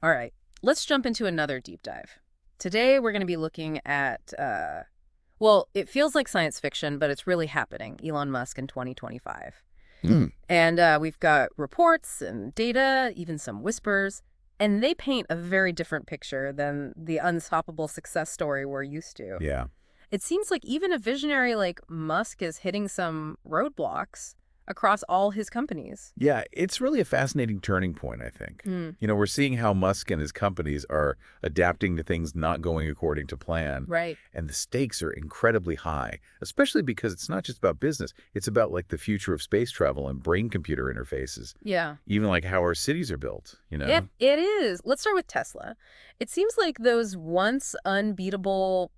All right, let's jump into another deep dive. Today, we're going to be looking at, well, it feels like science fiction, but it's really happening, Elon Musk in 2025. Mm. And we've got reports and data, even some whispers, and they paint a very different picture than the unstoppable success story we're used to. Yeah. It seems like even a visionary like Musk is hitting some roadblocks across all his companies. Yeah, it's really a fascinating turning point, I think. Hmm. We're seeing how Musk and his companies are adapting to things not going according to plan. Right. And the stakes are incredibly high, especially because it's not just about business. It's about like the future of space travel and brain-computer interfaces, Yeah. even like how our cities are built. It is. Let's start with Tesla. It seems like those once unbeatable,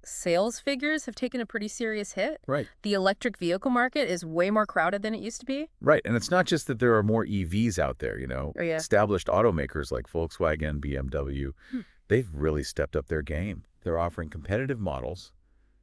sales figures have taken a pretty serious hit. Right. The electric vehicle market is way more crowded than it used to be. Right. And it's not just that there are more EVs out there. Oh, yeah. Established automakers like Volkswagen, BMW, Hmm. they've really stepped up their game. They're offering competitive models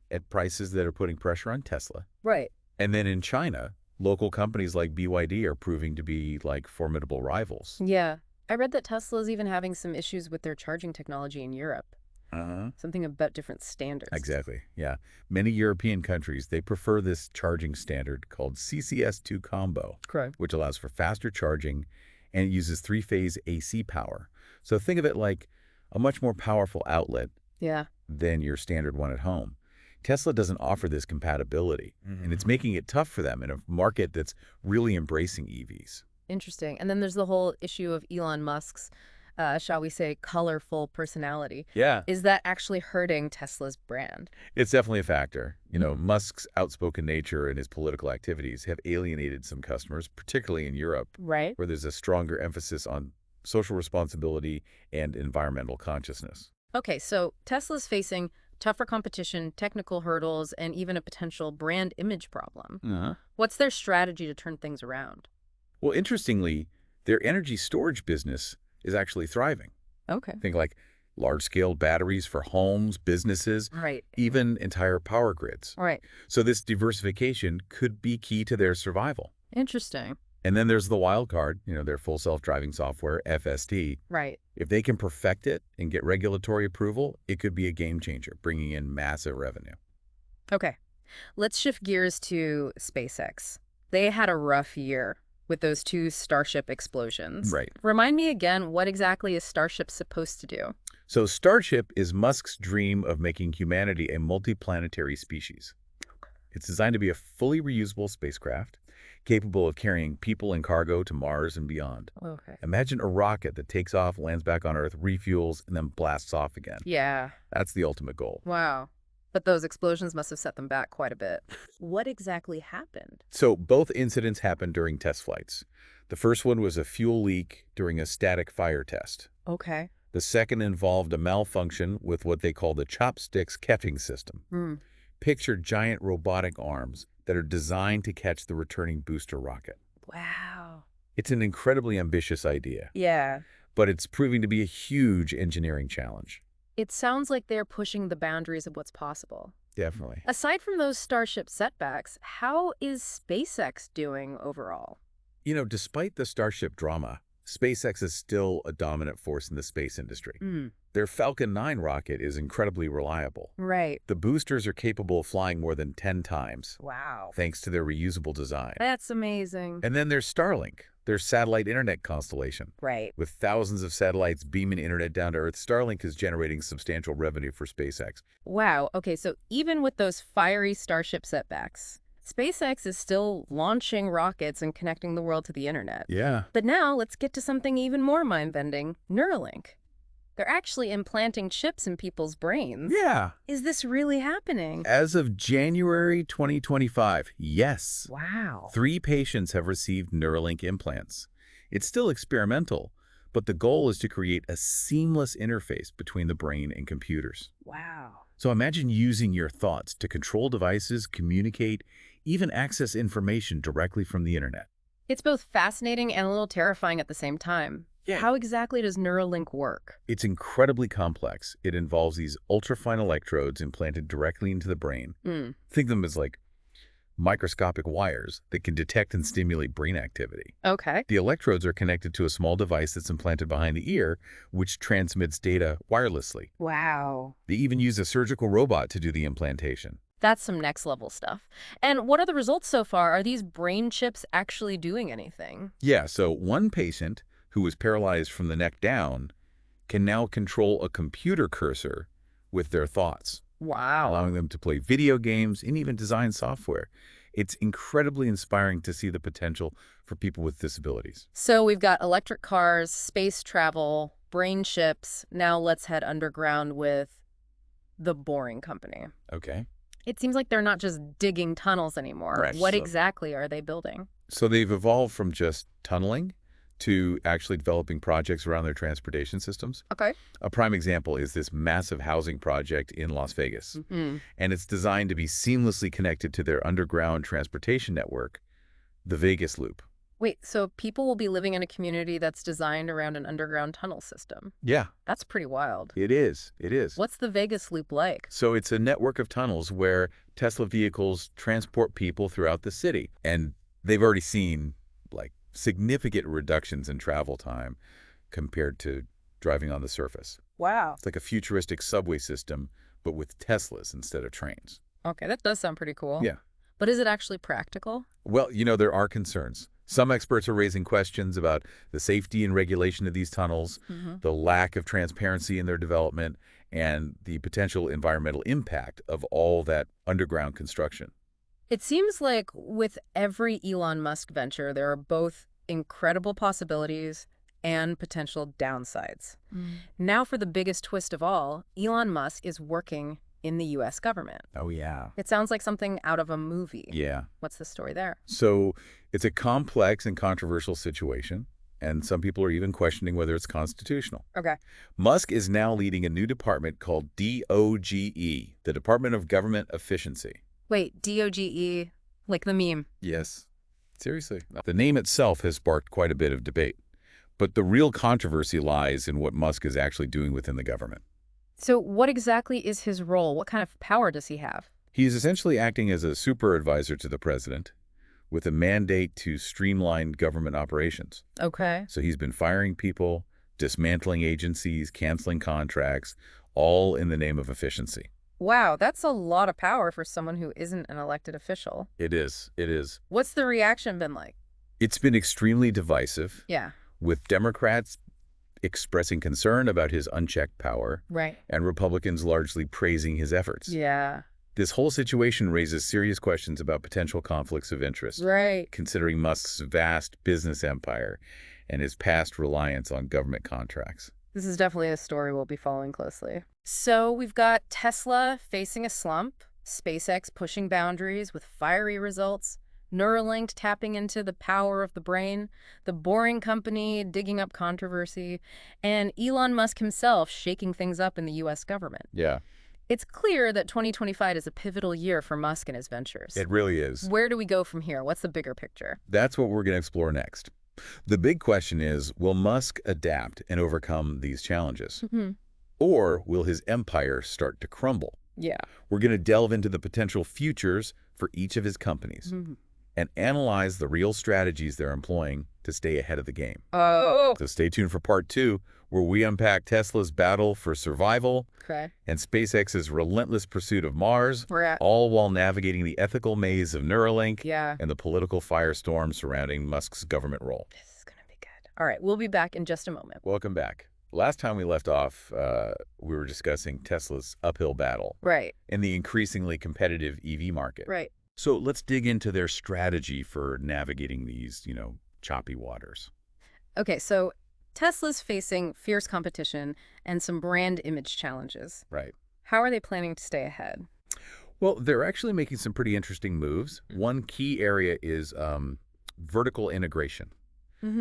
at prices that are putting pressure on Tesla. Right. And then in China, local companies like BYD are proving to be like formidable rivals. Yeah. I read that Tesla's even having some issues with their charging technology in Europe. Uh-huh. Something about different standards. Exactly. Yeah. Many European countries, they prefer this charging standard called CCS2 combo, Correct. which allows for faster charging and it uses three-phase AC power. So think of it like a much more powerful outlet Yeah. than your standard one at home. Tesla doesn't offer this compatibility, and it's making it tough for them in a market that's really embracing EVs. Interesting. And then there's the whole issue of Elon Musk's, shall we say, colorful personality. Yeah. Is that actually hurting Tesla's brand? It's definitely a factor. Musk's outspoken nature and his political activities have alienated some customers, particularly in Europe, Right. where there's a stronger emphasis on social responsibility and environmental consciousness. Okay, so Tesla's facing tougher competition, technical hurdles, and even a potential brand image problem. Uh-huh. What's their strategy to turn things around? Well, interestingly, their energy storage business is actually thriving. Okay. Think like large-scale batteries for homes, businesses, Right. even entire power grids. All right. So this diversification could be key to their survival. Interesting. And then there's the wild card, their full self-driving software, FSD. Right. If they can perfect it and get regulatory approval, it could be a game changer, bringing in massive revenue. Okay. Let's shift gears to SpaceX. They had a rough year with those two Starship explosions. Right. Remind me again, what exactly is Starship supposed to do? So Starship is Musk's dream of making humanity a multiplanetary species. It's designed to be a fully reusable spacecraft, capable of carrying people and cargo to Mars and beyond. Okay. Imagine a rocket that takes off, lands back on Earth, refuels, and then blasts off again. Yeah. That's the ultimate goal. Wow. But those explosions must have set them back quite a bit. What exactly happened? So both incidents happened during test flights. The first one was a fuel leak during a static fire test. Okay. The second involved a malfunction with what they call the chopsticks catching system. Hmm. Picture giant robotic arms that are designed to catch the returning booster rocket. Wow. It's an incredibly ambitious idea, Yeah. but it's proving to be a huge engineering challenge. It sounds like they're pushing the boundaries of what's possible. Definitely. Aside from those Starship setbacks, how is SpaceX doing overall? Despite the Starship drama, SpaceX is still a dominant force in the space industry. Their Falcon 9 rocket is incredibly reliable. Right. The boosters are capable of flying more than 10 times, Wow. thanks to their reusable design. That's amazing. And then there's Starlink, their satellite internet constellation. Right. With thousands of satellites beaming internet down to Earth, Starlink is generating substantial revenue for SpaceX. Wow. Okay, so even with those fiery Starship setbacks, SpaceX is still launching rockets and connecting the world to the internet. Yeah. But now let's get to something even more mind-bending, Neuralink. They're actually implanting chips in people's brains. Yeah. Is this really happening? As of January 2025, yes. Wow. 3 patients have received Neuralink implants. It's still experimental, but the goal is to create a seamless interface between the brain and computers. Wow. So imagine using your thoughts to control devices, communicate, even access information directly from the internet. It's both fascinating and a little terrifying at the same time. Yeah. How exactly does Neuralink work? It's incredibly complex. It involves these ultrafine electrodes implanted directly into the brain. Think of them as like microscopic wires that can detect and stimulate brain activity. Okay. The electrodes are connected to a small device that's implanted behind the ear, which transmits data wirelessly. Wow. They even use a surgical robot to do the implantation. That's some next level stuff. And what are the results so far? Are these brain chips actually doing anything? Yeah, so one patient who was paralyzed from the neck down can now control a computer cursor with their thoughts, Wow. allowing them to play video games and even design software. It's incredibly inspiring to see the potential for people with disabilities. So we've got electric cars, space travel, brain chips. Now let's head underground with the Boring Company. Okay. It seems like they're not just digging tunnels anymore. Right. What exactly are they building? So they've evolved from just tunneling to actually developing projects around their transportation systems. Okay. A prime example is this massive housing project in Las Vegas. Mm-hmm. And it's designed to be seamlessly connected to their underground transportation network, the Vegas Loop. Wait, so people will be living in a community that's designed around an underground tunnel system. Yeah, That's pretty wild. it is. It is. What's the Vegas Loop like? So it's a network of tunnels where Tesla vehicles transport people throughout the city. And they've already seen like significant reductions in travel time compared to driving on the surface. Wow. It's like a futuristic subway system, but with Teslas instead of trains. Okay, that does sound pretty cool. Yeah. But is it actually practical? Well, there are concerns. Some experts are raising questions about the safety and regulation of these tunnels, the lack of transparency in their development, and the potential environmental impact of all that underground construction. It seems like with every Elon Musk venture, there are both incredible possibilities and potential downsides. Now for the biggest twist of all, Elon Musk is working in the U.S. government. Oh, yeah. It sounds like something out of a movie. Yeah. What's the story there? So it's a complex and controversial situation, and some people are even questioning whether it's constitutional. Okay. Musk is now leading a new department called DOGE, the Department of Government Efficiency. Wait, DOGE, like the meme. Yes. Seriously. The name itself has sparked quite a bit of debate, but the real controversy lies in what Musk is actually doing within the government. So what exactly is his role? What kind of power does he have? He's essentially acting as a super advisor to the president with a mandate to streamline government operations. Okay. So he's been firing people, dismantling agencies, canceling contracts, all in the name of efficiency. Wow, that's a lot of power for someone who isn't an elected official. It is. It is. What's the reaction been like? It's been extremely divisive, Yeah. with Democrats expressing concern about his unchecked power Right. and Republicans largely praising his efforts. Yeah. This whole situation raises serious questions about potential conflicts of interest, Right. considering Musk's vast business empire and his past reliance on government contracts. This is definitely a story we'll be following closely. So we've got Tesla facing a slump, SpaceX pushing boundaries with fiery results, Neuralink tapping into the power of the brain, the Boring Company digging up controversy, and Elon Musk himself shaking things up in the U.S. government. Yeah, It's clear that 2025 is a pivotal year for Musk and his ventures. it really is. Where do we go from here? What's the bigger picture? That's what we're going to explore next. The big question is, will Musk adapt and overcome these challenges? Or will his empire start to crumble? Yeah. We're going to delve into the potential futures for each of his companies and analyze the real strategies they're employing to stay ahead of the game. Oh. So stay tuned for part 2, where we unpack Tesla's battle for survival Okay. and SpaceX's relentless pursuit of Mars, We're at. all while navigating the ethical maze of Neuralink Yeah. and the political firestorm surrounding Musk's government role. This is going to be good. All right. We'll be back in just a moment. Welcome back. Last time we left off, we were discussing Tesla's uphill battle Right. in the increasingly competitive EV market. Right. So let's dig into their strategy for navigating these, choppy waters. Okay. So Tesla's facing fierce competition and some brand image challenges. Right. How are they planning to stay ahead? Well, they're actually making some pretty interesting moves. One key area is vertical integration.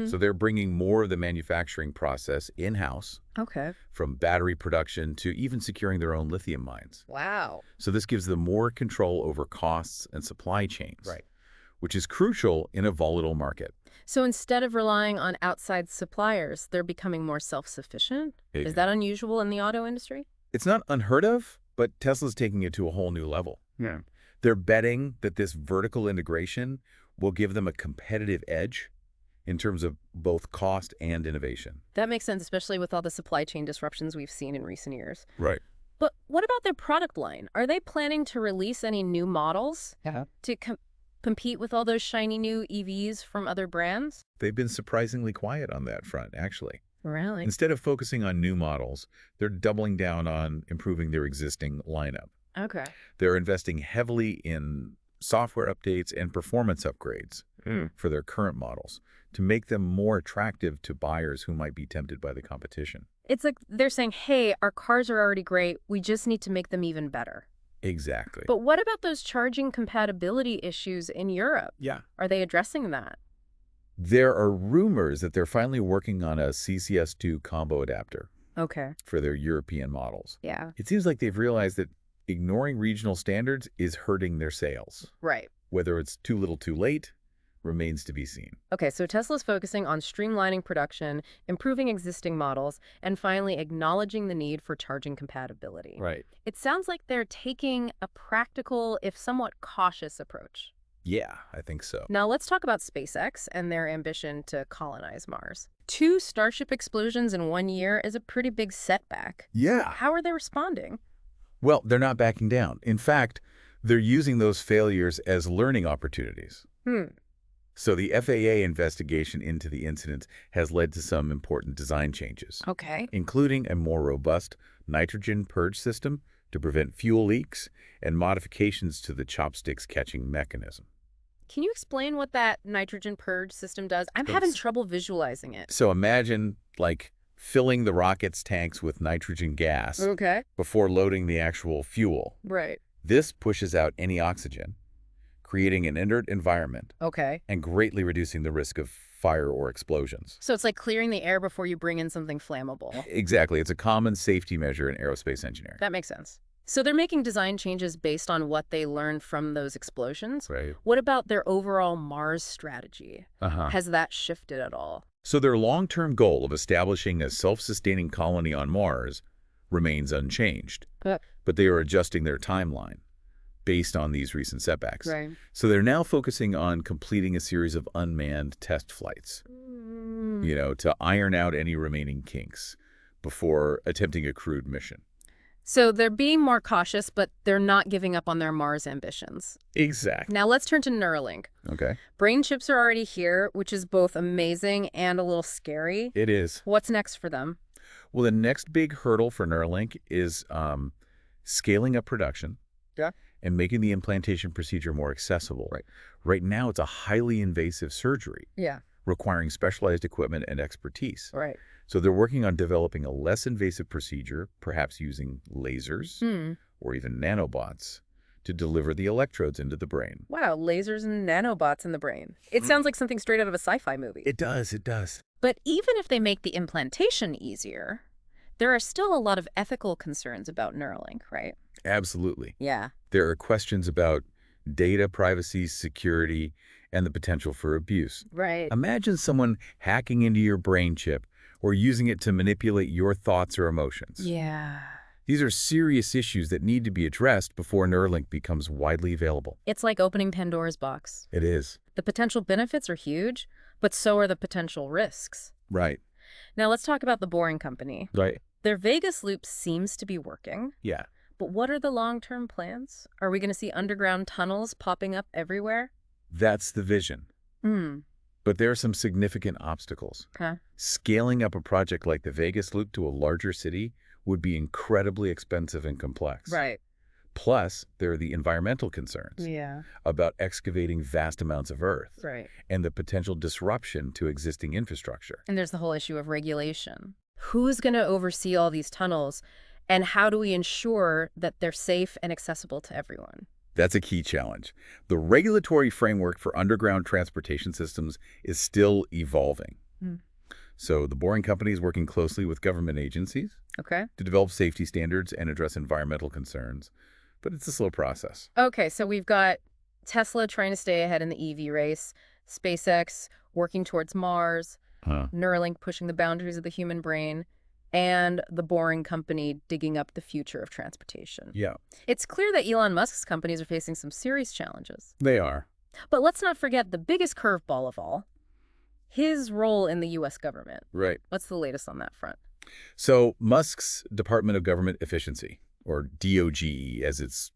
So they're bringing more of the manufacturing process in-house, Okay. from battery production to even securing their own lithium mines. Wow. So this gives them more control over costs and supply chains, Right. which is crucial in a volatile market. So instead of relying on outside suppliers, they're becoming more self-sufficient? Is that unusual in the auto industry? It's not unheard of, but Tesla's taking it to a whole new level. Yeah. They're betting that this vertical integration will give them a competitive edge in terms of both cost and innovation. That makes sense, especially with all the supply chain disruptions we've seen in recent years. Right. But what about their product line? Are they planning to release any new models to compete with all those shiny new EVs from other brands? They've been surprisingly quiet on that front, actually. Really? Instead of focusing on new models, they're doubling down on improving their existing lineup. Okay. They're investing heavily in software updates and performance upgrades for their current models to make them more attractive to buyers who might be tempted by the competition. It's like they're saying, hey, our cars are already great. We just need to make them even better. Exactly. But what about those charging compatibility issues in Europe? Yeah. Are they addressing that? There are rumors that they're finally working on a CCS2 combo adapter Okay. for their European models. Yeah. It seems like they've realized that ignoring regional standards is hurting their sales. Right. Whether it's too little too late remains to be seen. Okay, so Tesla's focusing on streamlining production, improving existing models, and finally acknowledging the need for charging compatibility. Right. It sounds like they're taking a practical, if somewhat cautious approach. Yeah, I think so. Now let's talk about SpaceX and their ambition to colonize Mars. 2 Starship explosions in 1 year is a pretty big setback. Yeah. How are they responding? Well, they're not backing down. In fact, they're using those failures as learning opportunities. So the FAA investigation into the incidents has led to some important design changes, Okay. including a more robust nitrogen purge system to prevent fuel leaks and modifications to the chopsticks catching mechanism. Can you explain what that nitrogen purge system does? I'm having trouble visualizing it. So imagine, like, filling the rocket's tanks with nitrogen gas Okay. before loading the actual fuel. Right. This pushes out any oxygen, creating an inert environment Okay. and greatly reducing the risk of fire or explosions. So it's like clearing the air before you bring in something flammable. Exactly. It's a common safety measure in aerospace engineering. That makes sense. So they're making design changes based on what they learned from those explosions. Right. What about their overall Mars strategy? Uh-huh. Has that shifted at all? So their long-term goal of establishing a self-sustaining colony on Mars remains unchanged, but they are adjusting their timeline based on these recent setbacks. Right. So they're now focusing on completing a series of unmanned test flights, to iron out any remaining kinks before attempting a crewed mission. So they're being more cautious, but they're not giving up on their Mars ambitions. Exactly. Now let's turn to Neuralink. Okay. Brain chips are already here, which is both amazing and a little scary. It is. What's next for them? Well, the next big hurdle for Neuralink is scaling up production. Yeah. And making the implantation procedure more accessible. Right. Right now, it's a highly invasive surgery. Yeah. Requiring specialized equipment and expertise. Right. So they're working on developing a less invasive procedure, perhaps using lasers or even nanobots to deliver the electrodes into the brain. Wow, lasers and nanobots in the brain. It sounds like something straight out of a sci-fi movie. It does, it does. But even if they make the implantation easier, there are still a lot of ethical concerns about Neuralink, right? Absolutely. Yeah. There are questions about data privacy, security, and the potential for abuse. Right. Imagine someone hacking into your brain chip or using it to manipulate your thoughts or emotions. Yeah. These are serious issues that need to be addressed before Neuralink becomes widely available. It's like opening Pandora's box. It is. The potential benefits are huge, but so are the potential risks. Right. Now let's talk about the Boring Company. Right. Their Vegas loop seems to be working. Yeah. But what are the long-term plans? Are we going to see underground tunnels popping up everywhere? That's the vision. But there are some significant obstacles. Okay. Scaling up a project like the Vegas loop to a larger city would be incredibly expensive and complex. Right. Plus, there are the environmental concerns Yeah. about excavating vast amounts of Earth Right. and the potential disruption to existing infrastructure. And there's the whole issue of regulation. Who's going to oversee all these tunnels, and how do we ensure that they're safe and accessible to everyone? That's a key challenge. The regulatory framework for underground transportation systems is still evolving. So the Boring Company is working closely with government agencies Okay. to develop safety standards and address environmental concerns. But it's a slow process. Okay, so we've got Tesla trying to stay ahead in the EV race, SpaceX working towards Mars, Neuralink pushing the boundaries of the human brain, and the Boring Company digging up the future of transportation. Yeah, It's clear that Elon Musk's companies are facing some serious challenges. they are. But let's not forget the biggest curveball of all, his role in the U.S. government. Right. What's the latest on that front? So Musk's Department of Government Efficiency, or DOGE, as it's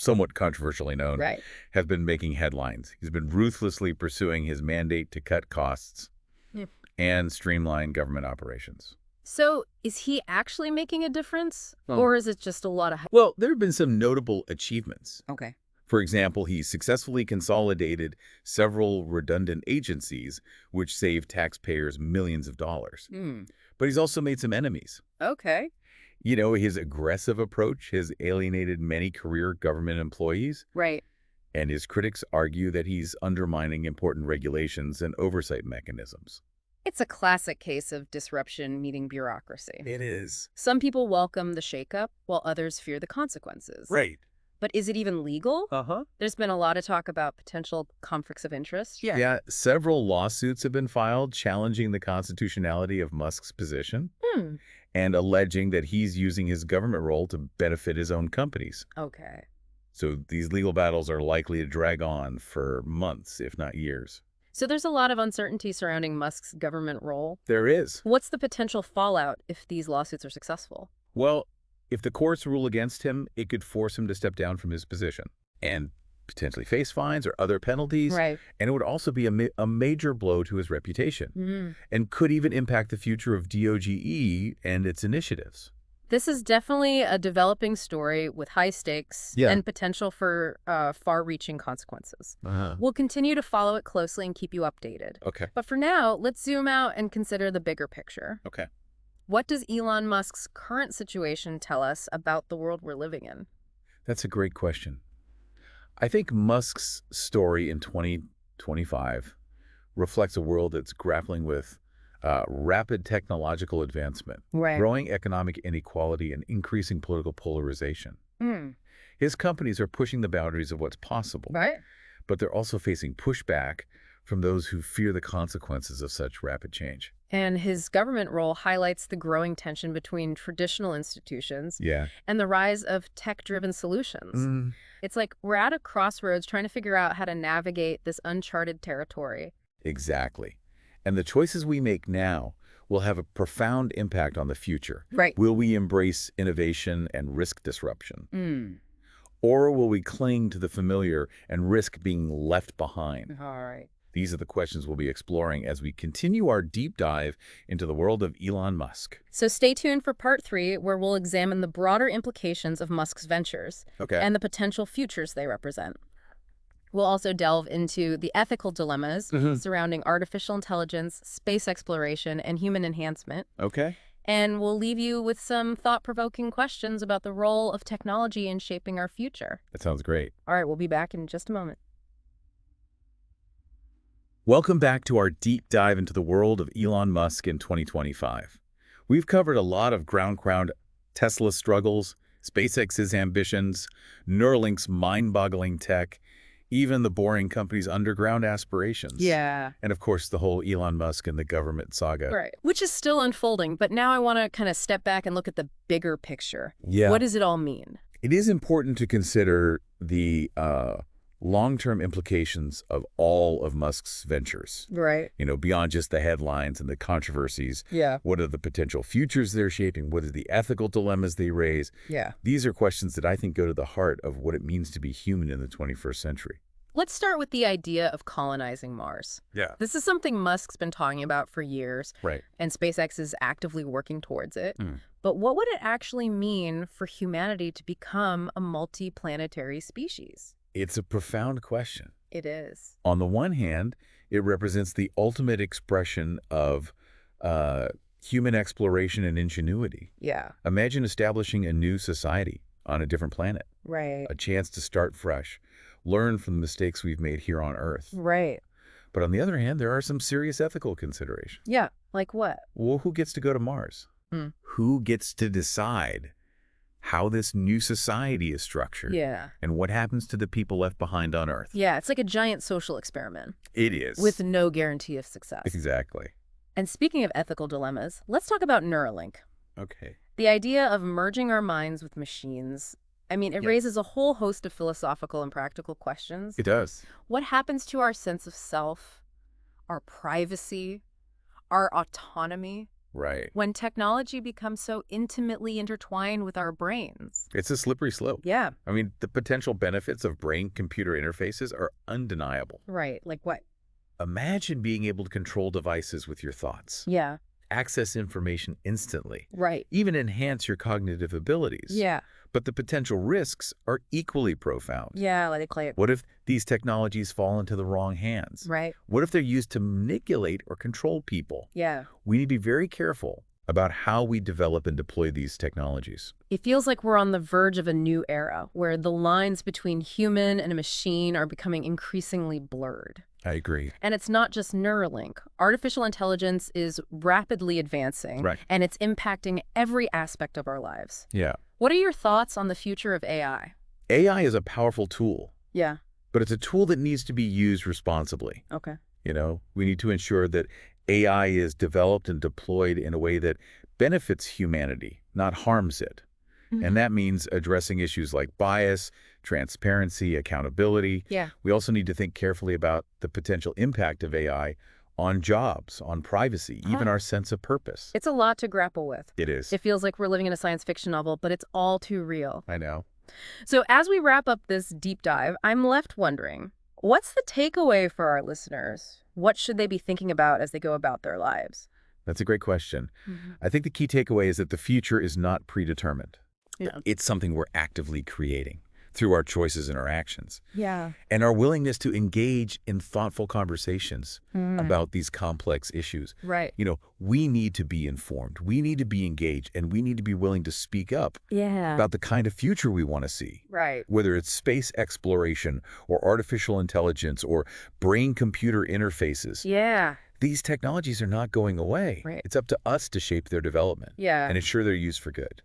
somewhat controversially known, Right. has been making headlines. He's been ruthlessly pursuing his mandate to cut costs and streamline government operations. So is he actually making a difference, Oh. or is it just a lot of... Well, there have been some notable achievements. Okay. For example, he successfully consolidated several redundant agencies, which saved taxpayers millions of dollars. But he's also made some enemies. Okay. You know, his aggressive approach has alienated many career government employees, Right. and his critics argue that he's undermining important regulations and oversight mechanisms. It's a classic case of disruption meeting bureaucracy. It is. Some people welcome the shakeup, while others fear the consequences. Right. But is it even legal? Uh-huh. There's been a lot of talk about potential conflicts of interest. Yeah, several lawsuits have been filed challenging the constitutionality of Musk's position and alleging that he's using his government role to benefit his own companies. Okay. So these legal battles are likely to drag on for months, if not years. So there's a lot of uncertainty surrounding Musk's government role. There is. What's the potential fallout if these lawsuits are successful? Well, if the courts rule against him, it could force him to step down from his position and potentially face fines or other penalties. Right. And it would also be a major blow to his reputation and could even impact the future of DOGE and its initiatives. This is definitely a developing story with high stakes and potential for far-reaching consequences. We'll continue to follow it closely and keep you updated. Okay. But for now, let's zoom out and consider the bigger picture. Okay. What does Elon Musk's current situation tell us about the world we're living in? That's a great question. I think Musk's story in 2025 reflects a world that's grappling with rapid technological advancement, growing economic inequality, and increasing political polarization. His companies are pushing the boundaries of what's possible, but they're also facing pushback from those who fear the consequences of such rapid change. And his government role highlights the growing tension between traditional institutions and the rise of tech-driven solutions. It's like we're at a crossroads trying to figure out how to navigate this uncharted territory. Exactly. And the choices we make now will have a profound impact on the future. Right. Will we embrace innovation and risk disruption? Or will we cling to the familiar and risk being left behind? All right. These are the questions we'll be exploring as we continue our deep dive into the world of Elon Musk. So stay tuned for part 3, where we'll examine the broader implications of Musk's ventures and the potential futures they represent. We'll also delve into the ethical dilemmas surrounding artificial intelligence, space exploration, and human enhancement. And we'll leave you with some thought-provoking questions about the role of technology in shaping our future. That sounds great. All right, we'll be back in just a moment. Welcome back to our deep dive into the world of Elon Musk in 2025. We've covered a lot of ground Tesla's struggles, SpaceX's ambitions, Neuralink's mind-boggling tech, even the Boring Company's underground aspirations. And of course, the whole Elon Musk and the government saga. Right. Which is still unfolding, but now I want to kind of step back and look at the bigger picture. What does it all mean? It is important to consider the long-term implications of all of Musk's ventures. Right. You know, beyond just the headlines and the controversies. What are the potential futures they're shaping? What are the ethical dilemmas they raise? These are questions that I think go to the heart of what it means to be human in the 21st century. Let's start with the idea of colonizing Mars. This is something Musk's been talking about for years. And SpaceX is actively working towards it. But what would it actually mean for humanity to become a multi-planetary species? It's a profound question. It is. On the one hand, it represents the ultimate expression of human exploration and ingenuity. Imagine establishing a new society on a different planet. A chance to start fresh, learn from the mistakes we've made here on Earth. But on the other hand, there are some serious ethical considerations. Like what? Well, who gets to go to Mars? Who gets to decide how this new society is structured? And what happens to the people left behind on Earth? It's like a giant social experiment. It is. With no guarantee of success. Exactly. And speaking of ethical dilemmas, let's talk about Neuralink. Okay. The idea of merging our minds with machines, I mean, it Yeah. raises a whole host of philosophical and practical questions. It does. What happens to our sense of self, our privacy, our autonomy, Right. when technology becomes so intimately intertwined with our brains? It's a slippery slope. Yeah, I mean, the potential benefits of brain-computer interfaces are undeniable. right. Like what? Imagine being able to control devices with your thoughts, Yeah, access information instantly, right. even enhance your cognitive abilities. Yeah, But the potential risks are equally profound. yeah, like, What if these technologies fall into the wrong hands? right. What if they're used to manipulate or control people? Yeah. We need to be very careful about how we develop and deploy these technologies. It feels like we're on the verge of a new era where the lines between human and a machine are becoming increasingly blurred. I agree. And it's not just Neuralink. Artificial intelligence is rapidly advancing, Right. and it's impacting every aspect of our lives. Yeah. What are your thoughts on the future of AI? AI is a powerful tool, Yeah. but it's a tool that needs to be used responsibly. Okay. We need to ensure that AI is developed and deployed in a way that benefits humanity, not harms it. And that means addressing issues like bias, transparency, accountability. Yeah. We also need to think carefully about the potential impact of AI on jobs, on privacy, even Huh. our sense of purpose. It's a lot to grapple with. It is. It feels like we're living in a science fiction novel, but it's all too real. I know. So as we wrap up this deep dive, I'm left wondering, what's the takeaway for our listeners? What should they be thinking about as they go about their lives? That's a great question. Mhm. I think the key takeaway is that the future is not predetermined. Yeah. It's something we're actively creating through our choices and our actions. Yeah. And our willingness to engage in thoughtful conversations Mm. about these complex issues. Right. We need to be informed, we need to be engaged, and we need to be willing to speak up Yeah. about the kind of future we want to see. Right. Whether it's space exploration or artificial intelligence or brain-computer interfaces, Yeah. these technologies are not going away. Right. It's up to us to shape their development Yeah. and ensure they're used for good.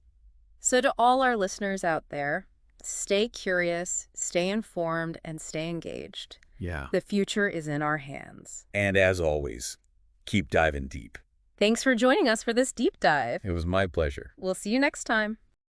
So to all our listeners out there, stay curious, stay informed, and stay engaged. Yeah. The future is in our hands. And as always, keep diving deep. Thanks for joining us for this deep dive. It was my pleasure. We'll see you next time.